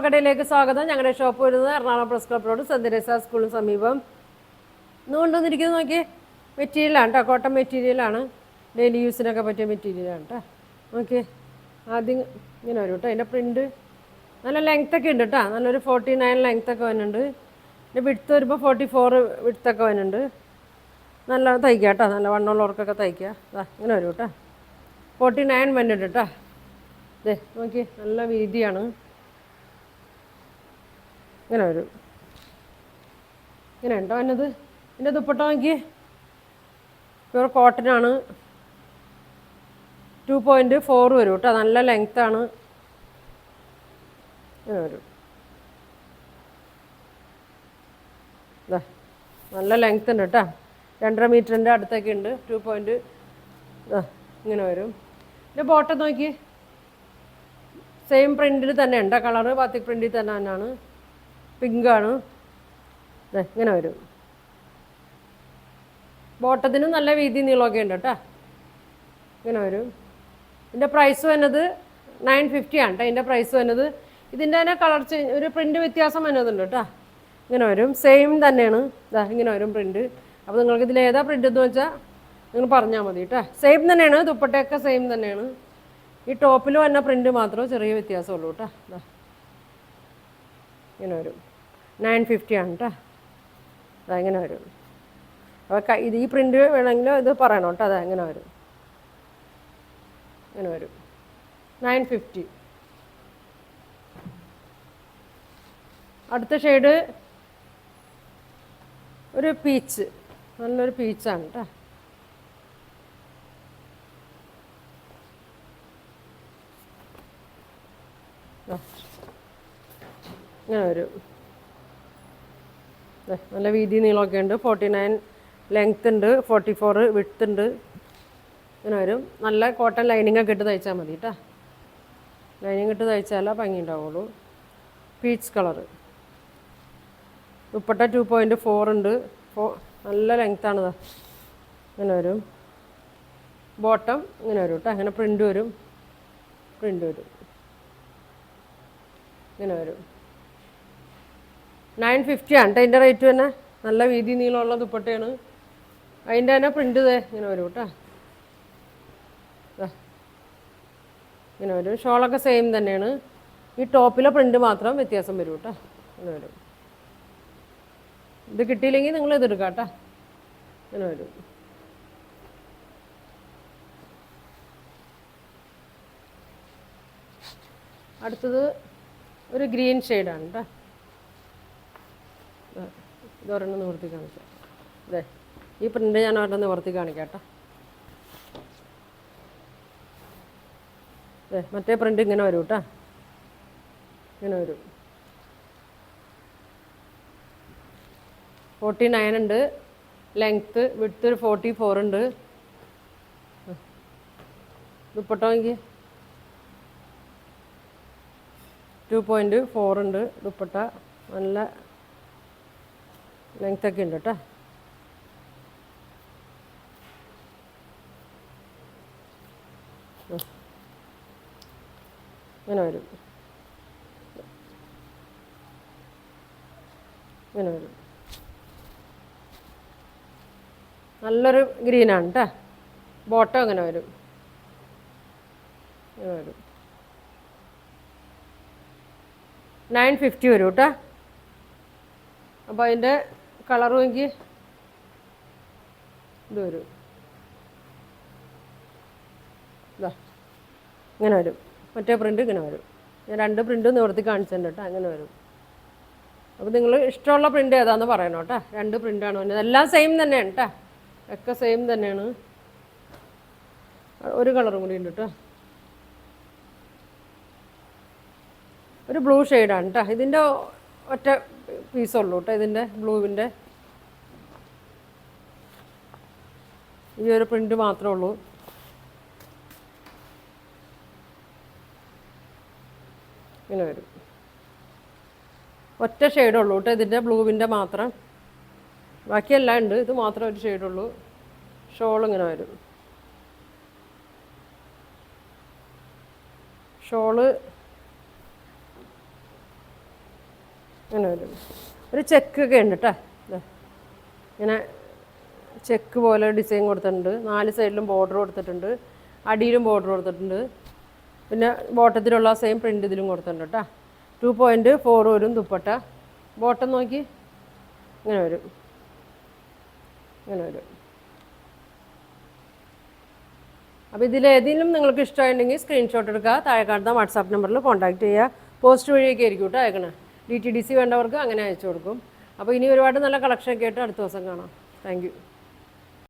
കടയിലേക്ക് സ്വാഗതം. ഞങ്ങളുടെ ഷോപ്പ് വരുന്നത് Ernakulam press club road Saint Teresa സ്കൂളിന് സമീപം. ഇന്ന് കൊണ്ടുവന്നിരിക്കുന്നത് നോക്കി മെറ്റീരിയലാണ് കേട്ടോ, കോട്ടൺ മെറ്റീരിയലാണ്, ഡെയിലി യൂസിനൊക്കെ പറ്റിയ മെറ്റീരിയലാണ് കേട്ടോ. ഓക്കെ, ആദ്യം ഇങ്ങനെ വരും കേട്ടോ. അതിൻ്റെ പ്രിൻറ്റ് നല്ല ലെങ്ത്തൊക്കെ ഉണ്ട് കേട്ടോ, നല്ലൊരു 49 ലെങ്ത്തൊക്കെ വരുന്നുണ്ട്. പിന്നെ വിഡ്ത്ത് വരുമ്പോൾ 44 വിഡ്ത്തൊക്കെ വരുന്നുണ്ട്. നല്ല തയ്ക്കുക കേട്ടോ, നല്ല വണ്ണമുള്ളവർക്കൊക്കെ തയ്ക്കുക. ഇങ്ങനെ വരും കേട്ടോ. 49 വരുന്നുണ്ട് കേട്ടോ. അതെ നോക്കി, നല്ല വീതിയാണ്. ഇങ്ങനെ വരും, ഇങ്ങനെ ഉണ്ടോ എന്നത്. എൻ്റെ ദുപ്പട്ട നോക്കി, പ്യൂർ കോട്ടനാണ്. 2.4 വരും കേട്ടോ, നല്ല ലെങ്ത്താണ്. ഇങ്ങനെ വരും, നല്ല ലെങ്ത് ഉണ്ട് കേട്ടോ. 2.5 മീറ്ററിൻ്റെ അടുത്തൊക്കെ ഉണ്ട്. 2 ഇങ്ങനെ വരും. പിന്നെ ബോട്ടം നോക്കി, സെയിം പ്രിൻറ്റിൽ തന്നെ ഉണ്ട്. കളറ് ബാത്തിക് പ്രിൻറ്റിൽ തന്നെയാണ്, പിങ്കാണ്. ഇങ്ങനെ വരും. ബോട്ടത്തിന് നല്ല വീതി നീളമൊക്കെ ഉണ്ട് കേട്ടോ. ഇങ്ങനെ വരും. ഇതിൻ്റെ പ്രൈസ് വന്നത് 950 ആണ് കേട്ടോ. ഇതിൻ്റെ പ്രൈസ് വന്നത്. ഇതിൻ്റെ തന്നെ കളർ ചേഞ്ച്, ഒരു പ്രിൻറ്റ് വ്യത്യാസം വന്നതുണ്ട് കേട്ടോ. ഇങ്ങനെ വരും, സെയിം തന്നെയാണ്. ഇങ്ങനെ വരും പ്രിൻറ്റ്. അപ്പോൾ നിങ്ങൾക്ക് ഇതിൽ ഏതാ പ്രിൻ്റ് എന്ന് വെച്ചാൽ നിങ്ങൾ പറഞ്ഞാൽ മതി കേട്ടോ. സെയിം തന്നെയാണ്, ദുപ്പട്ടയൊക്കെ സെയിം തന്നെയാണ്. ഈ ടോപ്പിൽ വന്ന പ്രിൻറ്റ് മാത്രമേ ചെറിയ വ്യത്യാസമുള്ളൂ കേട്ടോ. ഇങ്ങനെ വരും, 950 ആണ് കേട്ടോ. ഇങ്ങനെ വരും. അപ്പോൾ ഇത് ഈ പ്രിൻറ്റ് വേണമെങ്കിൽ ഇത് പറയണം കേട്ടോ. ഇങ്ങനെ വരും, ഇങ്ങനെ വരും, 950. അടുത്ത ഷെയ്ഡ് ഒരു പീച്ച്, നല്ലൊരു പീച്ചാണ് കേട്ടോ. ഇങ്ങനെ വരും. നല്ല വീതി നീളമൊക്കെ ഉണ്ട്. 49 ലെങ്ത് ഉണ്ട്, 44 വിഡ്ത്ത് ഉണ്ട്. ഇങ്ങനെ വരും. നല്ല കോട്ടൺ ലൈനിങ് ഒക്കെ ഇട്ട് തയ്ച്ചാൽ മതി കേട്ടോ. ലൈനിങ് ഇട്ട് തയ്ച്ചാലേ ഭംഗി ഉണ്ടാവുള്ളൂ. Peach colour. ദുപ്പട്ട 2.4 ഉണ്ട്. നല്ല ലെങ്ത്താണിത്. ഇങ്ങനെ വരും. ബോട്ടം ഇങ്ങനെ വരും കേട്ടോ. അങ്ങനെ പ്രിൻ്റ് വരും, പ്രിൻ്റ് വരും. ഇങ്ങനെ വരും. 950 ആണ് കേട്ടോ അതിൻ്റെ റേറ്റ് തന്നെ. നല്ല വീതി നീളമുള്ള ദുപ്പട്ടയാണ്. അതിൻ്റെ തന്നെ പ്രിൻ്റ് ഇങ്ങനെ വരും കേട്ടോ. ഇങ്ങനെ വരും. ഷോളൊക്കെ സെയിം തന്നെയാണ്. ഈ ടോപ്പിലെ പ്രിൻ്റ് മാത്രം വ്യത്യാസം വരും കേട്ടോ. ഇങ്ങനെ വരും. ഇത് കിട്ടിയില്ലെങ്കിൽ നിങ്ങൾ ഇതെടുക്കാം കേട്ടോ. ഇങ്ങനെ വരും. അടുത്തത് ഒരു ഗ്രീൻ ഷെയ്ഡാണ് കേട്ടോ. ഇതൊരെണ്ണം നിവർത്തി കാണിക്കാം. ഈ പ്രിൻ്റ് ഞാൻ ഒരെണ്ണം നിവർത്തി കാണിക്കാം കേട്ടോ. മറ്റേ പ്രിൻ്റ് ഇങ്ങനെ വരും കേട്ടോ. ഇങ്ങനെ വരും. 49 ഉണ്ട് ലെങ്ത്ത്. വിഡ്ത്ത് ഒരു 44 ഉണ്ട്. ദുപ്പട്ട നോക്കി, 2.4 ഉണ്ട് ദുപ്പട്ട. നല്ല ലെങ്ത്തൊക്കെ ഉണ്ട് കേട്ടോ. ഇങ്ങനെ വരും, ഇങ്ങനെ വരും. നല്ലൊരു ഗ്രീനാണ് കേട്ടോ. ബോട്ടം ഇങ്ങനെ വരും, ഇങ്ങനെ വരും. 950 വരും കേട്ടോ. അപ്പോൾ അതിൻ്റെ കളറും എനിക്ക് ഇത് വരും. ഇങ്ങനെ വരും. മറ്റേ പ്രിൻ്റ് ഇങ്ങനെ വരും. ഞാൻ 2 പ്രിൻ്റ് നിവർത്തി കാണിച്ചിട്ടുണ്ട് കേട്ടോ. അങ്ങനെ വരും. അപ്പോൾ നിങ്ങൾ ഇഷ്ടമുള്ള പ്രിൻ്റ് ഏതാണെന്ന് പറയണം കേട്ടോ. 2 പ്രിൻ്റാണ് വന്നത്. എല്ലാം സെയിം തന്നെയാണ് കേട്ടോ. ഒക്കെ സെയിം തന്നെയാണ്. ഒരു കളറും കൂടി ഉണ്ട് കേട്ടോ. ഒരു ബ്ലൂ ഷെയ്ഡാണ് കേട്ടോ. ഇതിൻ്റെ ഒറ്റ പീസുള്ളൂ കേട്ടോ. ഇതിൻ്റെ ബ്ലൂവിൻ്റെ ഈ ഒരു പ്രിൻ്റ് മാത്രമേ ഉള്ളൂ. ഇങ്ങനെ വരും. ഒറ്റ ഷെയ്ഡുള്ളൂ കേട്ടോ ഇതിൻ്റെ ബ്ലൂവിൻ്റെ മാത്രം. ബാക്കിയെല്ലാം ഉണ്ട്, ഇത് മാത്രം ഒരു ഷെയ്ഡുള്ളൂ. ഷോൾ ഇങ്ങനെ വരും. ഷോള് അങ്ങനെ വരും. ഒരു ചെക്കൊക്കെ ഉണ്ട് കേട്ടോ. ഇങ്ങനെ ചെക്ക് പോലെ ഡിസൈൻ കൊടുത്തിട്ടുണ്ട്. 4 സൈഡിലും ബോർഡർ കൊടുത്തിട്ടുണ്ട്, അടിയിലും ബോർഡർ കൊടുത്തിട്ടുണ്ട്. പിന്നെ ബോട്ടത്തിലുള്ള സെയിം പ്രിൻ്റ് ഇതിലും കൊടുത്തിട്ടുണ്ട് കേട്ടോ. 2.4 വരും ദുപ്പട്ട. ബോട്ടം നോക്കി ഇങ്ങനെ വരും, ഇങ്ങനെ വരും. അപ്പോൾ ഇതിലേതെങ്കിലും നിങ്ങൾക്ക് ഇഷ്ടമായിട്ടുണ്ടെങ്കിൽ സ്ക്രീൻഷോട്ട് എടുക്കുക, താഴെ കാണുന്ന വാട്സാപ്പ് നമ്പറിൽ കോൺടാക്ട് ചെയ്യുക. പോസ്റ്റ് വഴിയൊക്കെ ആയിരിക്കും കേട്ടോ അയക്കണേ. DTDC വേണ്ടവർക്ക് അങ്ങനെ അയച്ചു കൊടുക്കും. അപ്പോൾ ഇനി ഒരുപാട് നല്ല കളക്ഷനൊക്കെ ആയിട്ട് അടുത്ത ദിവസം കാണാം. Thank you.